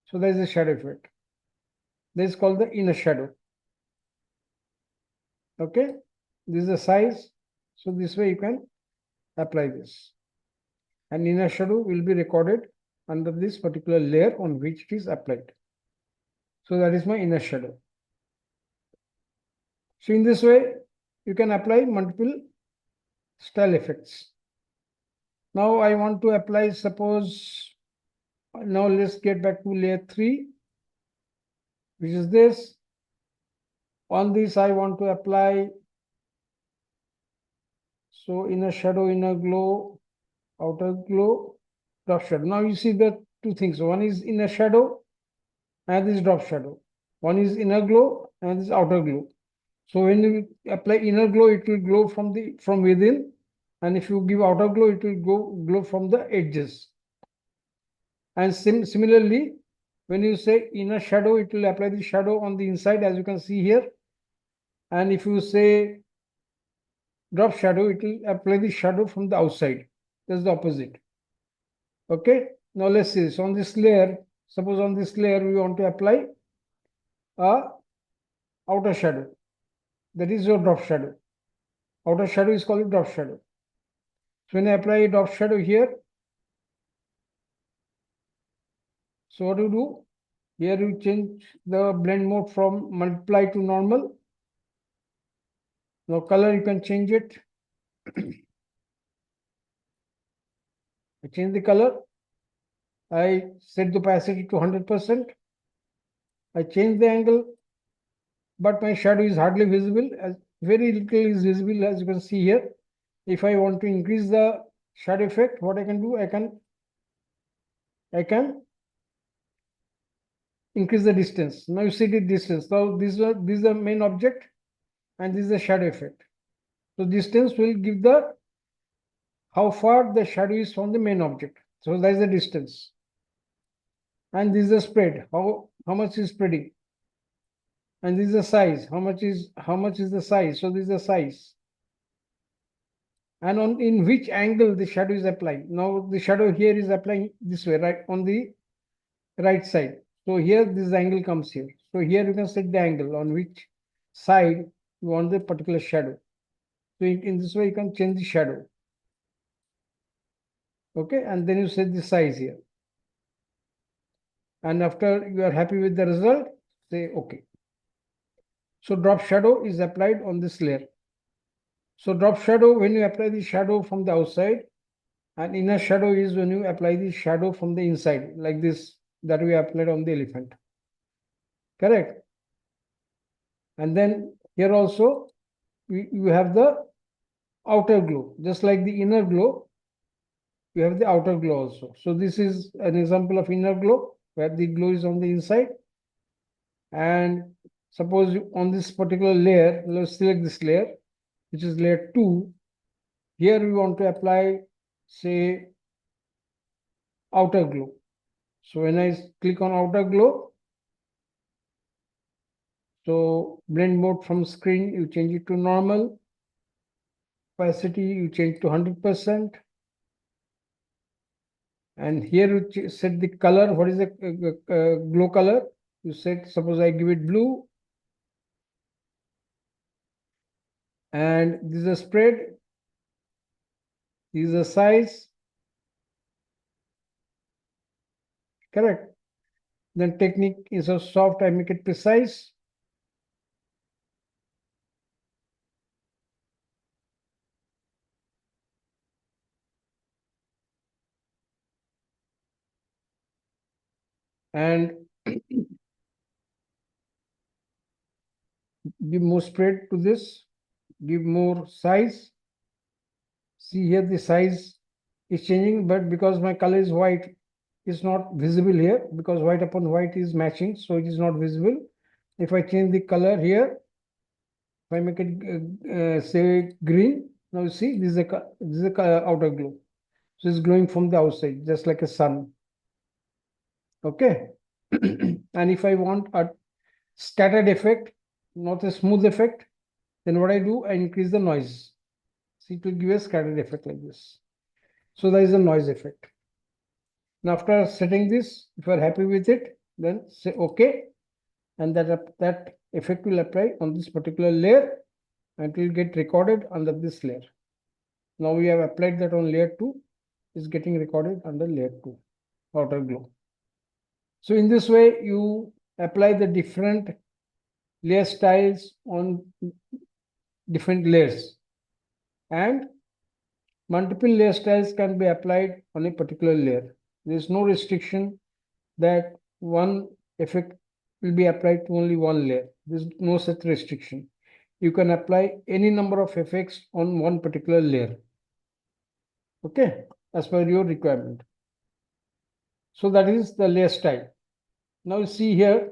So there is a shadow effect. This is called the inner shadow. Okay, this is the size. So this way you can apply this. And inner shadow will be recorded under this particular layer on which it is applied. So that is my inner shadow. So in this way, you can apply multiple style effects. Now I want to apply, suppose Now let's get back to layer 3, which is this. On this, I want to apply. So inner shadow, inner glow, outer glow, drop shadow. Now you see the two things. One is inner shadow and this drop shadow. One is inner glow and this outer glow. So when you apply inner glow, it will glow from within, and if you give outer glow, it will glow from the edges. And similarly, when you say inner shadow, it will apply the shadow on the inside, as you can see here. And if you say drop shadow, it will apply the shadow from the outside. That's the opposite. Okay. Now let's see this on this layer. Suppose on this layer we want to apply a outer shadow. That is your drop shadow. Outer shadow is called drop shadow. So when I apply a drop shadow here, so what do you do? Here you change the blend mode from multiply to normal. Now color, you can change it. I change the color. I set the opacity to 100%. I change the angle, but my shadow is hardly visible. As very little is visible, as you can see here. If I want to increase the shadow effect, what I can do? I can increase the distance. Now you see the distance. Now this is the main object, and this is the shadow effect. So distance will give the how far the shadow is from the main object. So that is the distance. And this is the spread. How much is spreading? And this is the size. How much is the size? So this is the size. And in which angle the shadow is applying. Now the shadow here is applying this way, right, on the right side. So here this angle comes here. So here you can set the angle on which side you want the particular shadow. So in this way you can change the shadow. Okay, and then you set the size here. And after you are happy with the result, say okay. So drop shadow is applied on this layer. So drop shadow, when you apply the shadow from the outside, and inner shadow is when you apply the shadow from the inside, like this, that we applied on the elephant. Correct? And then here also, you have the outer glow. Just like the inner glow, you have the outer glow also. So this is an example of inner glow, where the glow is on the inside. And suppose on this particular layer, let's select this layer, which is layer 2. Here we want to apply, say, outer glow. So when I click on outer glow, so blend mode from screen, you change it to normal. Opacity, you change to 100%. And here you set the color. What is the glow color? You set, suppose I give it blue. And this is a spread. This is a size. Correct. Then technique is a soft, I make it precise. And give more spread to this, give more size. See here the size is changing, but because my color is white, it's not visible here, because white upon white is matching, so it is not visible. If I change the color here, if I make it say green, now you see this is a outer glow. So it's glowing from the outside, just like a sun. Okay. And if I want a scattered effect, not a smooth effect, then what I do, I increase the noise. See, it will give a scattered effect like this. So there is a noise effect. Now after setting this, if you are happy with it, then say okay, and that effect will apply on this particular layer, and it will get recorded under this layer. Now we have applied that on layer 2, is getting recorded under layer 2, outer glow. So in this way, you apply the different layer styles on different layers, and multiple layer styles can be applied on a particular layer. There is no restriction that one effect will be applied to only one layer. There's no such restriction. You can apply any number of effects on one particular layer. Okay, as per your requirement. So that is the layer style. Now you see here.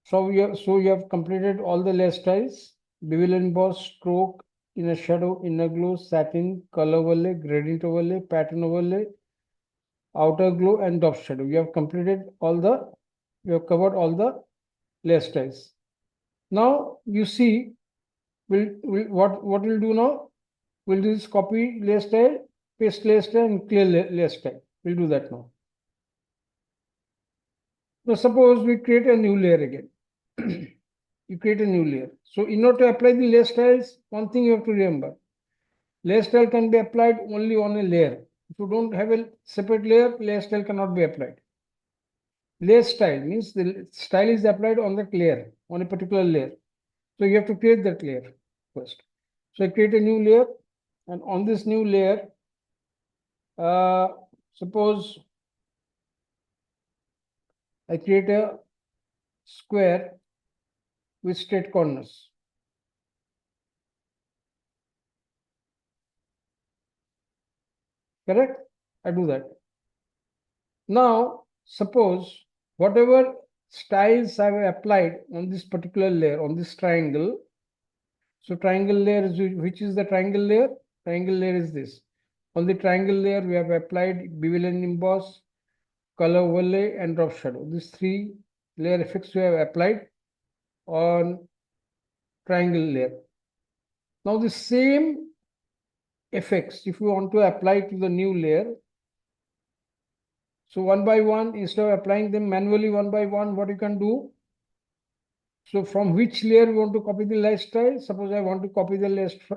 So you have completed all the layer styles: bevel, emboss, stroke, inner shadow, inner glow, satin, color overlay, gradient overlay, pattern overlay, outer glow, and drop shadow. You have completed all the, you have covered all the layer styles. Now you see, what we'll do now? We'll do this: copy layer style, paste layer style, and clear layer style. We'll do that now. Now suppose we create a new layer again. You create a new layer. So in order to apply the layer styles, one thing you have to remember: layer style can be applied only on a layer. If you don't have a separate layer style cannot be applied. Layer style means the style is applied on that layer, on a particular layer. So you have to create that layer first. So I create a new layer, and on this new layer, suppose I create a square with straight corners. Correct? I do that. Now, suppose whatever styles I have applied on this particular layer, on this triangle. So triangle layer is, which is the triangle layer? Triangle layer is this. On the triangle layer, we have applied bevel and emboss, color overlay, and drop shadow. These three layer effects we have applied on triangle layer. Now the same effects, if you want to apply to the new layer, so one by one, instead of applying them manually one by one, what you can do? So from which layer we want to copy the layer style? Suppose I want to copy the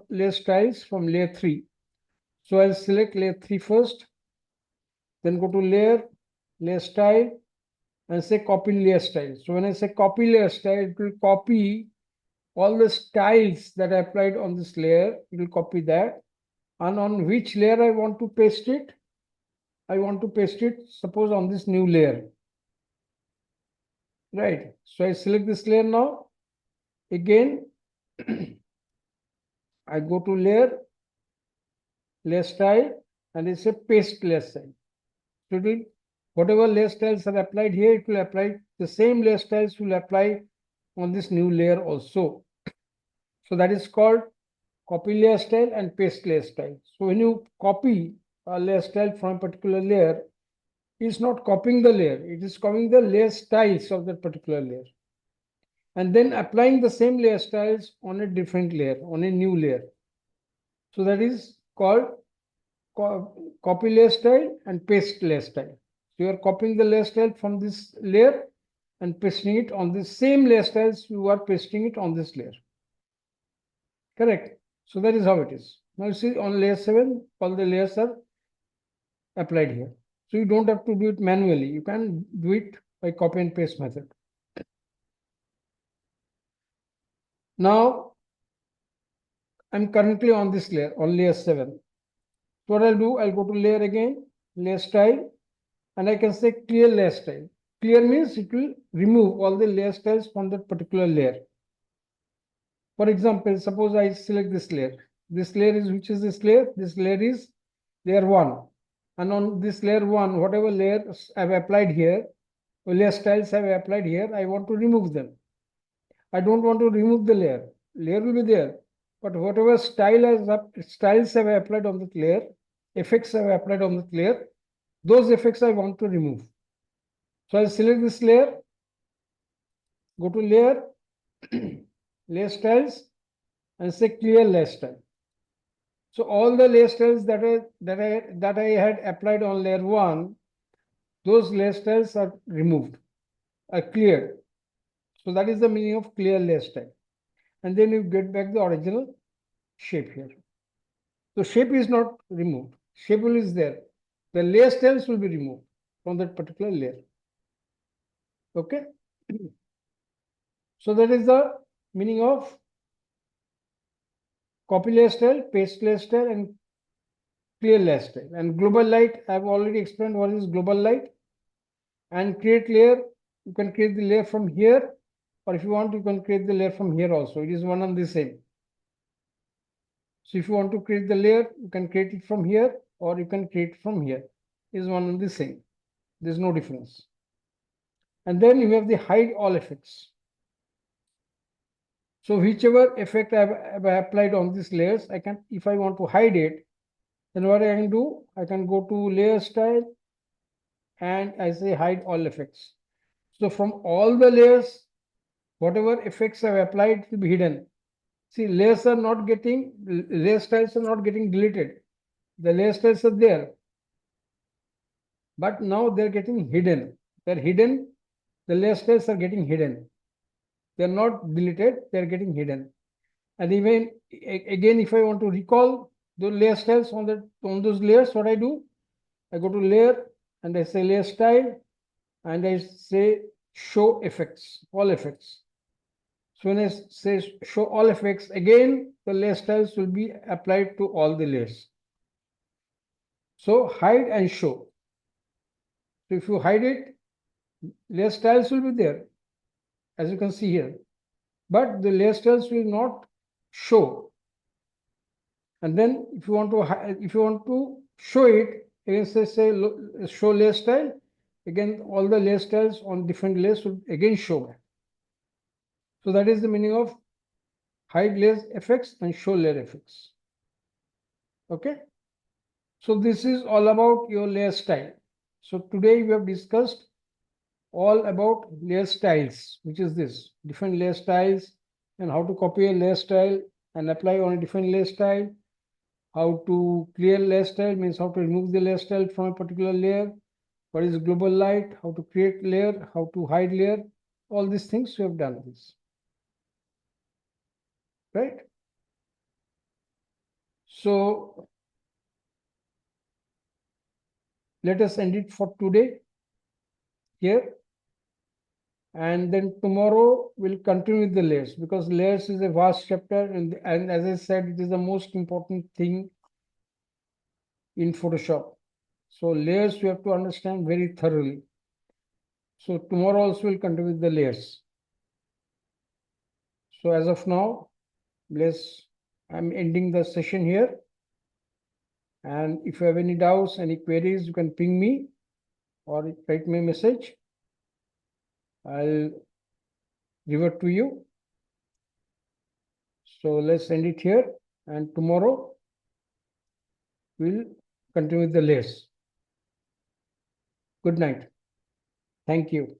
layer styles from layer 3. So I'll select layer 3 first, then go to layer style, and say copy layer style. So when I say copy layer style, it will copy all the styles that I applied on this layer. It will copy that. And on which layer I want to paste it? I want to paste it, suppose, on this new layer. Right. So I select this layer now. Again, I go to layer style, and it's a paste layer style. So it will, whatever layer styles are applied here, it will apply the same layer styles will apply on this new layer also. So that is called copy layer style and paste layer style. So when you copy a layer style from a particular layer, it's not copying the layer, it is copying the layer styles of that particular layer, and then applying the same layer styles on a different layer, on a new layer. So that is called copy layer style and paste layer style. So you are copying the layer style from this layer and pasting it on the same layer styles you are pasting it on this layer. Correct? So that is how it is. Now you see on layer 7, all the layers are applied here. So you don't have to do it manually. You can do it by copy and paste method. Now I'm currently on this layer, on layer 7. So what I'll do, I'll go to layer again, layer style, and I can say clear layer style. Clear means it will remove all the layer styles from that particular layer. For example, suppose I select this layer. This layer is, which is this layer? This layer is layer 1. And on this layer 1, whatever layers I've applied here, or layer styles I've applied here, I want to remove them. I don't want to remove the layer. Layer will be there. But whatever styles I've applied on that layer, effects I've applied on that layer, those effects I want to remove. So I'll select this layer, go to layer, layer styles, and say clear layer style. So all the layer styles that I had applied on layer 1, those layer styles are removed, are cleared. So that is the meaning of clear layer style. And then you get back the original shape here. So shape is not removed. Shape is there. The layer styles will be removed from that particular layer. Okay. So that is the meaning of copy layer style, paste layer style, and clear layer style. And global light, I have already explained what is global light. and create layer. You can create the layer from here, or if you want, you can create the layer from here also. It is one and the same. So if you want to create the layer, you can create it from here, or you can create it from here. It is one and the same. There's no difference. And then you have the hide all effects. So whichever effect I've applied on these layers, I can, if I want to hide it, then what I can do, I can go to layer style and I say hide all effects. So from all the layers, whatever effects I've applied will be hidden. See, layers are not getting, layer styles are not getting deleted. The layer styles are there, but now they're getting hidden. They're hidden. The layer styles are getting hidden. They're not deleted, they're getting hidden. And even again, if I want to recall the layer styles on those layers, what I do, I go to layer and I say layer style and I say show effects, all effects. So when I say show all effects, again the layer styles will be applied to all the layers. So hide and show. So if you hide it, layer styles will be there, as you can see here, but the layer styles will not show. And then if you want to show it, again say show layer style. Again, all the layer styles on different layers will again show. So that is the meaning of hide layer effects and show layer effects. Okay. So this is all about your layer style. So today we have discussed all about layer styles, which is this different layer styles and how to copy a layer style and apply on a different layer style. How to clear layer style means how to remove the layer style from a particular layer. What is global light? How to create layer? How to hide layer? All these things we have done this. Right? So let us end it for today here. And then tomorrow we'll continue with the layers, because layers is a vast chapter, and as I said, it is the most important thing in Photoshop. So layers we have to understand very thoroughly. So tomorrow also we'll continue with the layers. So as of now, I'm ending the session here. And if you have any doubts, any queries, you can ping me or write me a message. I'll revert to you. So let's end it here. And tomorrow we'll continue with the layers. Good night. Thank you.